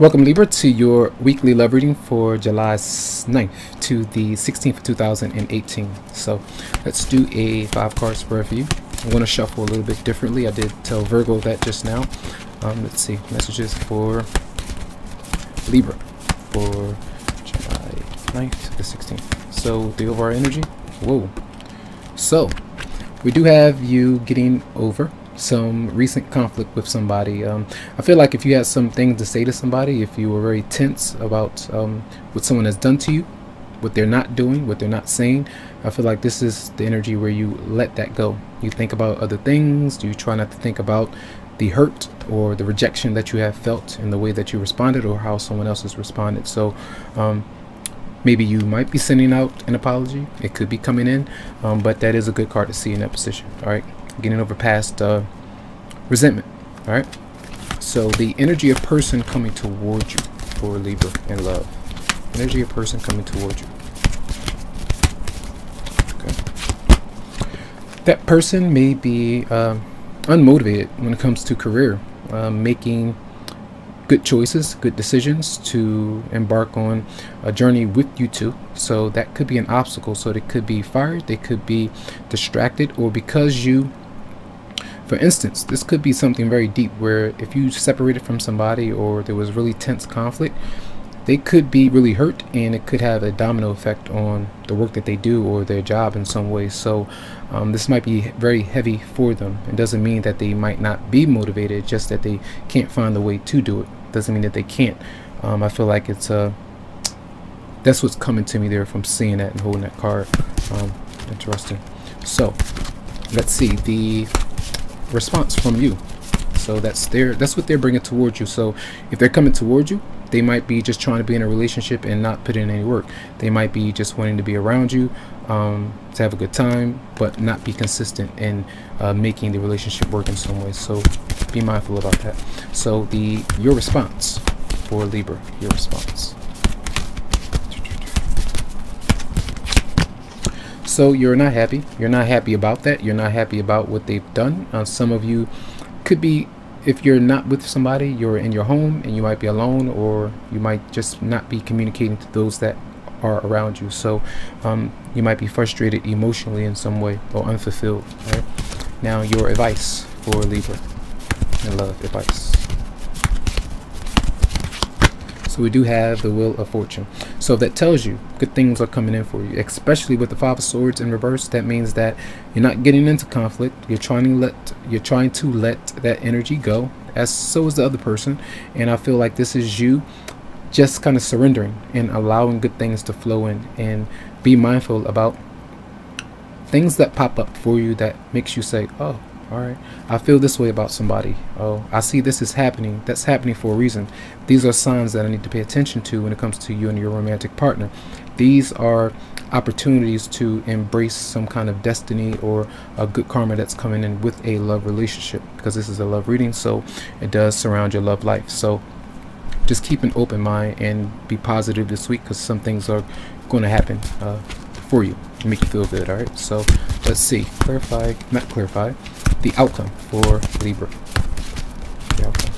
Welcome, Libra, to your weekly love reading for July 9th to the 16th of 2018. So let's do a 5-card spread for you. I'm going to shuffle a little bit differently. I did tell Virgo that just now. Let's see, messages for Libra for July 9th to the 16th. So the overall energy, whoa. So we do have you getting over some recent conflict with somebody. I feel like if you had some things to say to somebody, if you were very tense about what someone has done to you, what they're not doing, what they're not saying, I feel like this is the energy where you let that go. You think about other things. You try not to think about the hurt or the rejection that you have felt in the way that you responded or how someone else has responded. So maybe you might be sending out an apology. It could be coming in, but that is a good card to see in that position. All right, getting over past resentment. All right, so the energy of person coming towards you for Libra in love. Energy of person coming towards you. Okay. That person may be unmotivated when it comes to career, making good choices, good decisions to embark on a journey with you two. So that could be an obstacle. So they could be fired, they could be distracted, or because you, for instance, this could be something very deep where if you separated from somebody or there was really tense conflict, they could be really hurt and it could have a domino effect on the work that they do or their job in some way. So this might be very heavy for them. It doesn't mean that they might not be motivated, just that they can't find the way to do it. Doesn't mean that they can't. I feel like it's that's what's coming to me there from seeing that and holding that card. Interesting. So let's see the response from you. So that's what they're bringing towards you. So if they're coming towards you, they might be just trying to be in a relationship and not put in any work. They might be just wanting to be around you, to have a good time, but not be consistent in making the relationship work in some way. So be mindful about that. So your response for Libra, your response. So you're not happy. You're not happy about that. You're not happy about what they've done. Some of you could be, if you're not with somebody, you're in your home and you might be alone, or you might just not be communicating to those that are around you. So you might be frustrated emotionally in some way or unfulfilled. Right? Now your advice for Libra in love, advice. So we do have the Wheel of Fortune. So that tells you good things are coming in for you, especially with the Five of Swords in reverse. That means that you're not getting into conflict. You're trying to let that energy go, as so is the other person. And I feel like this is you just kind of surrendering and allowing good things to flow in, and be mindful about things that pop up for you that makes you say, oh, all right, I feel this way about somebody. Oh, I see this is happening. That's happening for a reason. These are signs that I need to pay attention to when it comes to you and your romantic partner. These are opportunities to embrace some kind of destiny or a good karma that's coming in with a love relationship, because this is a love reading, so it does surround your love life. So just keep an open mind and be positive this week, because some things are going to happen for you to make you feel good. All right, so let's see, not clarify the outcome for Libra. The outcome.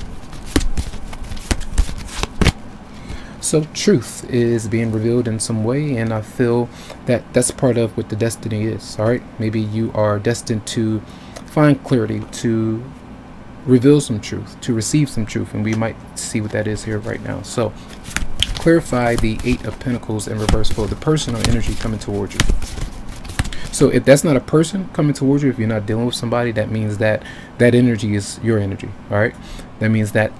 So truth is being revealed in some way, and I feel that that's part of what the destiny is. All right, maybe you are destined to find clarity, to reveal some truth, to receive some truth, and we might see what that is here right now. So clarify the Eight of Pentacles in reverse for the person or energy coming towards you. So if that's not a person coming towards you, if you're not dealing with somebody, that means that that energy is your energy. All right, that means that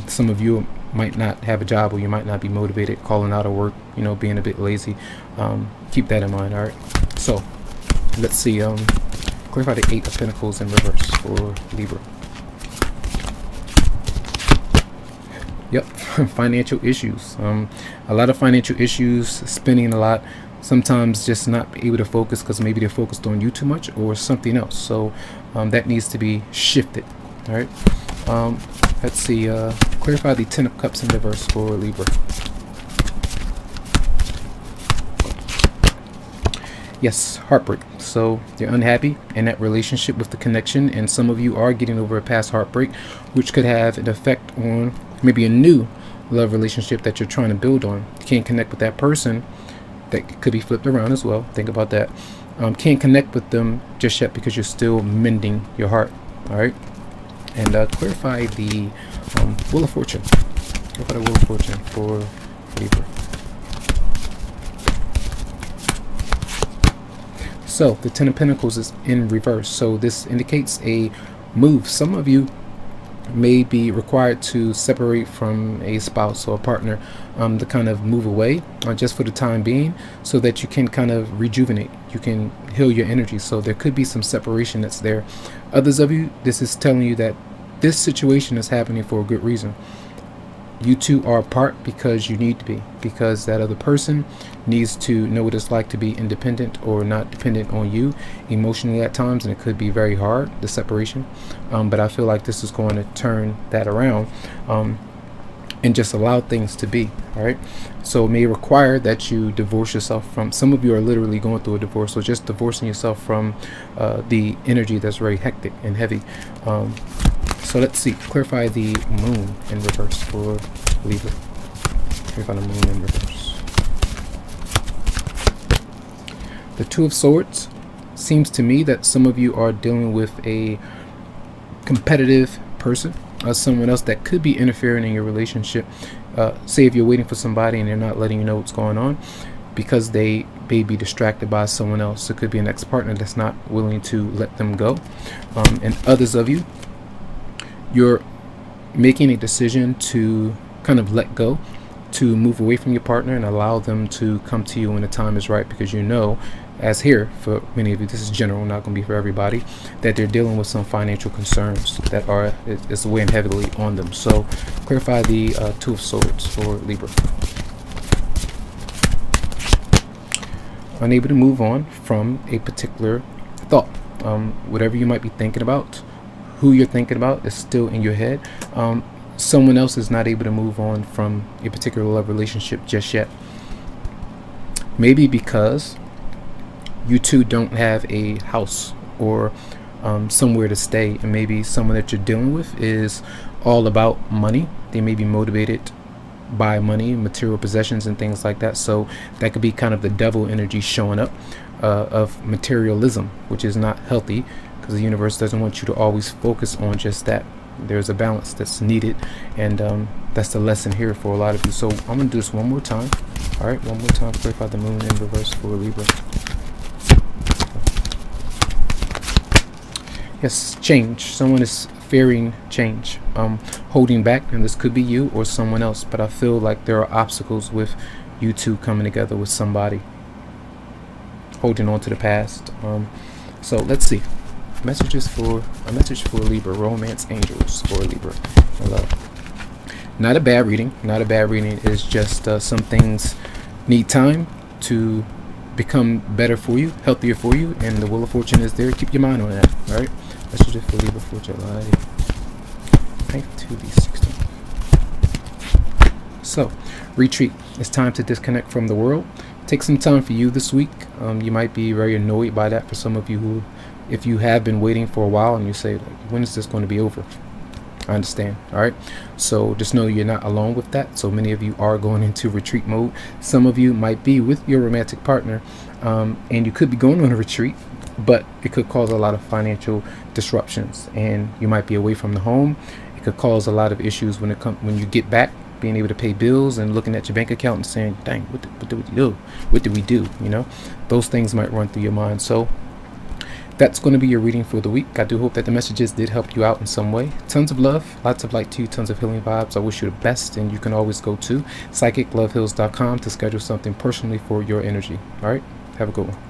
some of you might not have a job, or you might not be motivated, calling out of work, you know, being a bit lazy. Keep that in mind. All right, so let's see, clarify the Eight of Pentacles in reverse for Libra. Yep, financial issues. A lot of financial issues, spending a lot, sometimes just not able to focus because maybe they're focused on you too much or something else. So that needs to be shifted. All right, let's see, clarify the Ten of Cups in reverse for Libra. Yes, heartbreak. So you're unhappy in that relationship with the connection, and some of you are getting over a past heartbreak, which could have an effect on maybe a new love relationship that you're trying to build on. You can't connect with that person. That could be flipped around as well. Think about that. Can't connect with them just yet because you're still mending your heart. All right. And clarify the Wheel of Fortune. Clarify the Wheel of Fortune for Libra. So the Ten of Pentacles is in reverse. So this indicates a move. Some of you may be required to separate from a spouse or a partner, to kind of move away just for the time being, so that you can kind of rejuvenate, you can heal your energy. So there could be some separation that's there. Others of you, this is telling you that this situation is happening for a good reason. You two are apart because you need to be, because that other person needs to know what it's like to be independent or not dependent on you emotionally at times, and it could be very hard, the separation. But I feel like this is going to turn that around and just allow things to be. All right. So it may require that you divorce yourself from, some of you are literally going through a divorce, so just divorcing yourself from the energy that's very hectic and heavy. So let's see, clarify the Moon in reverse for Libra. Clarify the Moon in reverse. The Two of Swords. Seems to me that some of you are dealing with a competitive person, someone else that could be interfering in your relationship. Say if you're waiting for somebody and they're not letting you know what's going on because they may be distracted by someone else. It could be an ex-partner that's not willing to let them go. And others of you, you're making a decision to kind of let go, to move away from your partner and allow them to come to you when the time is right, because you know, as here for many of you, this is general, not going to be for everybody, that they're dealing with some financial concerns that are is weighing heavily on them. So clarify the Two of Swords for Libra. Unable to move on from a particular thought. Whatever you might be thinking about, who you're thinking about is still in your head. Someone else is not able to move on from a particular love relationship just yet. Maybe because you two don't have a house or somewhere to stay, and maybe someone that you're dealing with is all about money. They may be motivated by money, material possessions and things like that. So that could be kind of the devil energy showing up of materialism, which is not healthy, because the universe doesn't want you to always focus on just that. There's a balance that's needed, and that's the lesson here for a lot of you. So I'm going to do this one more time. All right, one more time. Clarify the Moon in reverse for Libra. Yes, change. Someone is fearing change, holding back, and this could be you or someone else, but I feel like there are obstacles with you two coming together with somebody, holding on to the past. So let's see. A message for Libra, romance angels for Libra. Hello. Not a bad reading. Not a bad reading. It's just some things need time to become better for you, healthier for you, and the Wheel of Fortune is there. Keep your mind on that. All right. Messages for Libra for July 9th to the 16th. So, retreat. It's time to disconnect from the world. Take some time for you this week. You might be very annoyed by that for some of you who, if you have been waiting for a while and you say, like, when is this going to be over? I understand. All right. So just know you're not alone with that. So many of you are going into retreat mode. Some of you might be with your romantic partner, and you could be going on a retreat, but it could cause a lot of financial disruptions, and you might be away from the home. It could cause a lot of issues when you get back, being able to pay bills and looking at your bank account and saying, dang, what did we do? What did we do? You know, those things might run through your mind. So that's going to be your reading for the week. I do hope that the messages did help you out in some way. Tons of love, lots of light to you, tons of healing vibes. I wish you the best, and you can always go to psychicloveheals.com to schedule something personally for your energy. All right, have a good one.